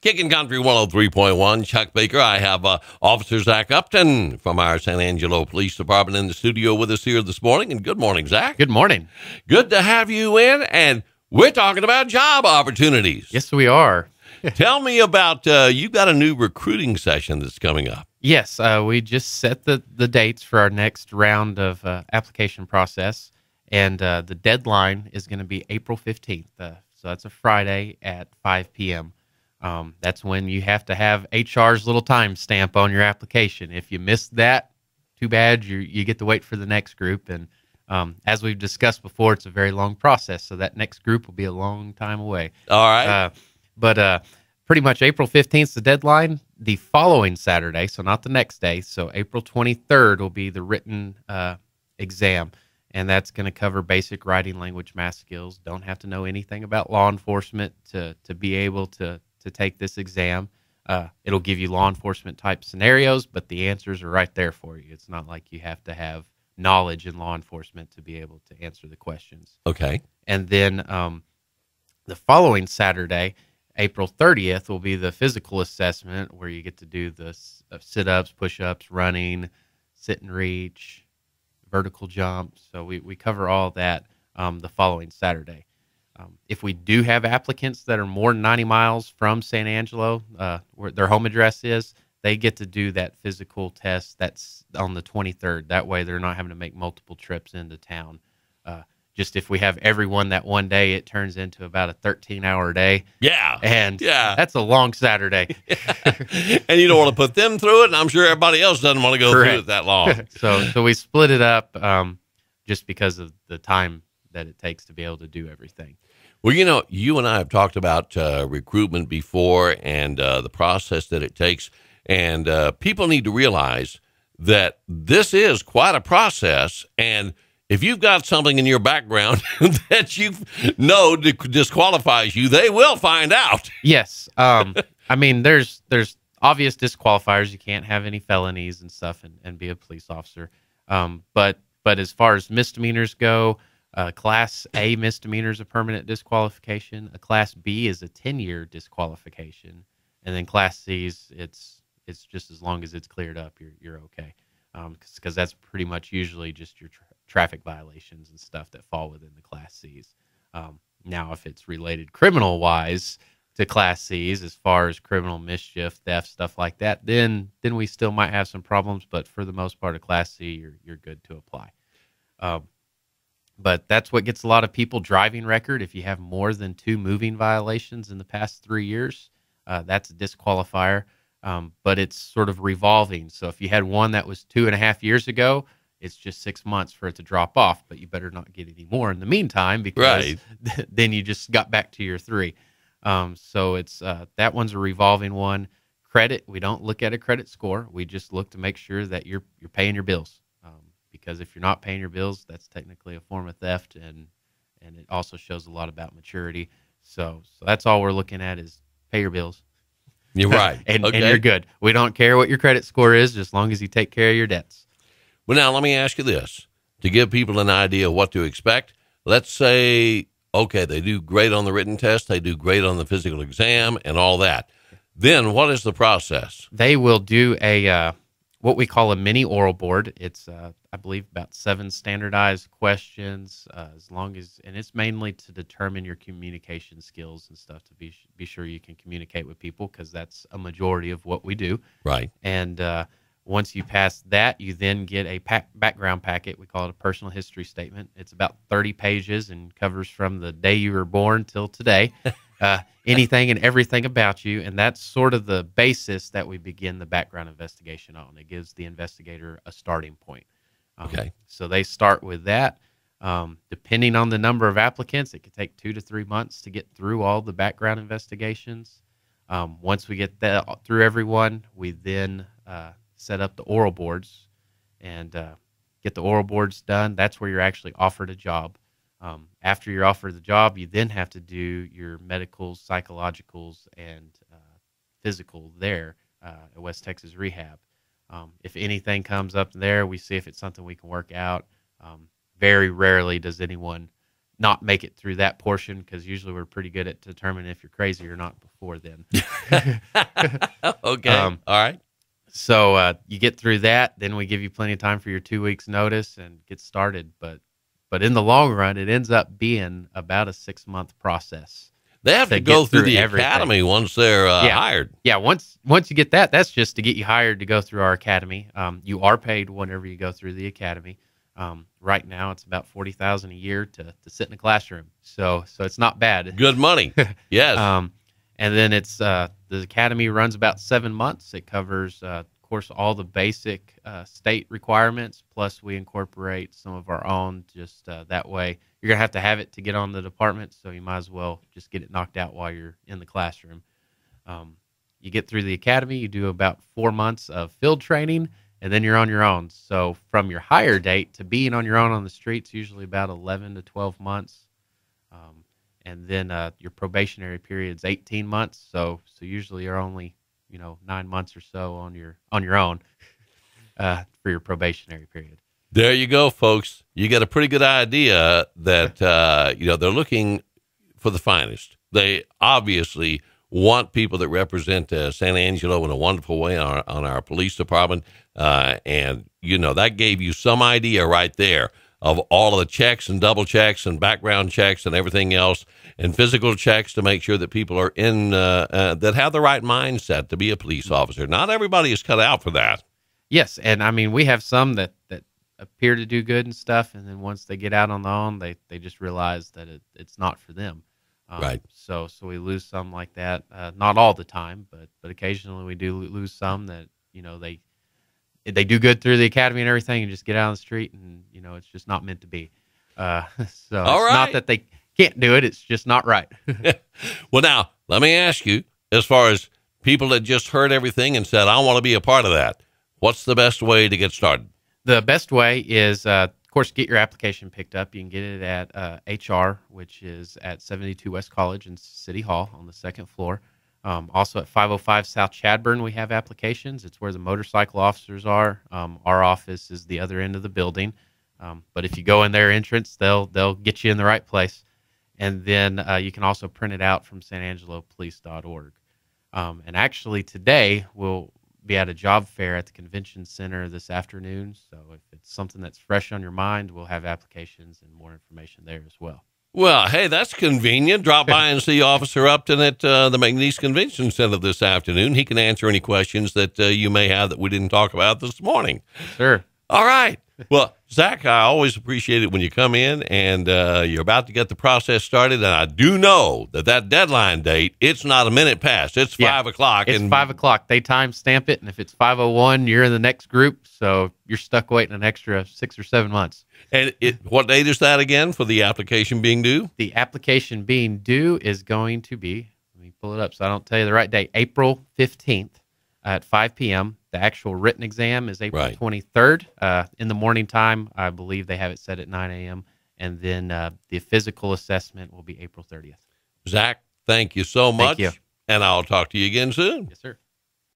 Kicking Country 103.1, Chuck Baker. I have Officer Zach Upton from our San Angelo Police Department in the studio with us here this morning. And good morning, Zach. Good morning. Good to have you in, and we're talking about job opportunities. Yes, we are. Tell me about, you've got a new recruiting session that's coming up. Yes, we just set the dates for our next round of application process, and the deadline is going to be April 15th. So that's a Friday at 5 p.m. That's when you have to have HR's little time stamp on your application. If you miss that, too bad. You get to wait for the next group. And as we've discussed before, it's a very long process, so that next group will be a long time away. All right. But pretty much April 15th is the deadline. The following Saturday, so not the next day, so April 23rd will be the written exam. And that's going to cover basic writing, language, math skills. Don't have to know anything about law enforcement to be able to take this exam. It'll give you law enforcement type scenarios, but the answers are right there for you. It's not like you have to have knowledge in law enforcement to be able to answer the questions. Okay. And then the following Saturday, April 30th, will be the physical assessment where you get to do the sit-ups, push-ups, running, sit and reach, vertical jumps. So we cover all that the following Saturday. If we do have applicants that are more than 90 miles from San Angelo, where their home address is, they get to do that physical test that's on the 23rd. That way they're not having to make multiple trips into town. Just if we have everyone that one day, it turns into about a 13-hour day. Yeah. And yeah, that's a long Saturday. And you don't want to put them through it, and I'm sure everybody else doesn't want to go through it that long. So we split it up just because of the time that it takes to be able to do everything. Well, you and I have talked about recruitment before and the process that it takes, and people need to realize that this is quite a process, and if you've got something in your background that you know disqualifies you, they will find out. Yes. I mean, there's obvious disqualifiers. You can't have any felonies and stuff and be a police officer. But as far as misdemeanors go, Class A misdemeanor is a permanent disqualification. A Class B is a 10-year disqualification. And then Class C's, it's just as long as it's cleared up, you're okay. Because that's pretty much usually just your traffic violations and stuff that fall within the Class C's. Now, if it's related criminal-wise to Class C's, as far as criminal mischief, theft, stuff like that, then we still might have some problems. But for the most part, a Class C, you're good to apply. But that's what gets a lot of people driving record. If you have more than 2 moving violations in the past 3 years, that's a disqualifier. But it's sort of revolving. So if you had one that was 2.5 years ago, it's just 6 months for it to drop off, but you better not get any more in the meantime because then you just got back to your 3. So it's that one's a revolving one. Credit, we don't look at a credit score. We just look to make sure that you're paying your bills. Because if you're not paying your bills, that's technically a form of theft, and it also shows a lot about maturity. So that's all we're looking at is pay your bills. You're right. and you're good. We don't care what your credit score is, as long as you take care of your debts. Well, now, let me ask you this. To give people an idea of what to expect, let's say, okay, they do great on the written test, they do great on the physical exam, and all that. Then what is the process? They will do a what we call a mini oral board. It's, I believe, about 7 standardized questions, and it's mainly to determine your communication skills and stuff, to be sure you can communicate with people, because that's a majority of what we do. Right. And once you pass that, you then get a background packet. We call it a personal history statement. It's about 30 pages and covers from the day you were born till today, anything and everything about you. And that's sort of the basis that we begin the background investigation on. It gives the investigator a starting point. Okay. So they start with that. Depending on the number of applicants, it could take 2 to 3 months to get through all the background investigations. Once we get that through everyone, we then set up the oral boards and get the oral boards done. That's where you're actually offered a job. After you're offered the job, you then have to do your medicals, psychologicals, and physical there at West Texas Rehab. If anything comes up there, we see if it's something we can work out. Very rarely does anyone not make it through that portion, because usually we're pretty good at determining if you're crazy or not before then. Okay. All right. So you get through that, then we give you plenty of time for your 2 weeks notice and get started. But in the long run, it ends up being about a 6-month process. They have to go through the academy once they're hired. Yeah, once you get that, that's just to get you hired to go through our academy. You are paid whenever you go through the academy. Right now, it's about $40,000 a year to sit in a classroom. So it's not bad. Good money. Yes. And then it's the academy runs about 7 months. It covers, of course, all the basic state requirements. Plus, we incorporate some of our own. Just that way, you're gonna have it to get on the department. So you might as well just get it knocked out while you're in the classroom. You get through the academy. You do about 4 months of field training, and then you're on your own. So from your hire date to being on your own on the streets, usually about 11 to 12 months. And then your probationary period is 18 months. So usually you're only 9 months or so on your own for your probationary period. There you go, folks. You get a pretty good idea that they're looking for the finest. They obviously want people that represent San Angelo in a wonderful way on our police department, and that gave you some idea right there of all of the checks and double checks and background checks and everything else, and physical checks to make sure that people are in that have the right mindset to be a police officer. Not everybody is cut out for that. Yes, and I mean we have some that appear to do good and stuff, and then once they get out on their own, they just realize that it's not for them. Right. So we lose some like that. Not all the time, but occasionally we do lose some that they do good through the academy and everything, and just get out on the street, and it's just not meant to be. So all it's right. not that they can't do it; it's just not right. Well, now let me ask you, as far as people that just heard everything and said, "I want to be a part of that," what's the best way to get started? The best way is, of course, get your application picked up. You can get it at HR, which is at 72 West College in City Hall on the second floor. Also at 505 South Chadburn, we have applications. It's where the motorcycle officers are. Our office is the other end of the building. But if you go in their entrance, they'll get you in the right place. And then you can also print it out from sanangelopolice.org. And actually today we'll be at a job fair at the convention center this afternoon. So if it's something that's fresh on your mind, we'll have applications and more information there as well. Well, hey, that's convenient. Drop by and see Officer Upton at the McNeese Convention Center this afternoon. He can answer any questions that you may have that we didn't talk about this morning. Sure. All right. Well, Zach, I always appreciate it when you come in and you're about to get the process started. And I do know that deadline date, it's not a minute past. It's 5 o'clock. It's 5 o'clock. They time stamp it. And if it's 5:01, you're in the next group. So you're stuck waiting an extra 6 or 7 months. And what date is that again for the application being due? The application being due is going to be, let me pull it up so I don't tell you the right date, April 15th at 5 p.m. The actual written exam is April 23rd. In the morning time, I believe they have it set at 9 a.m. And then the physical assessment will be April 30th. Zach, thank you so much. Thank you. And I'll talk to you again soon. Yes, sir.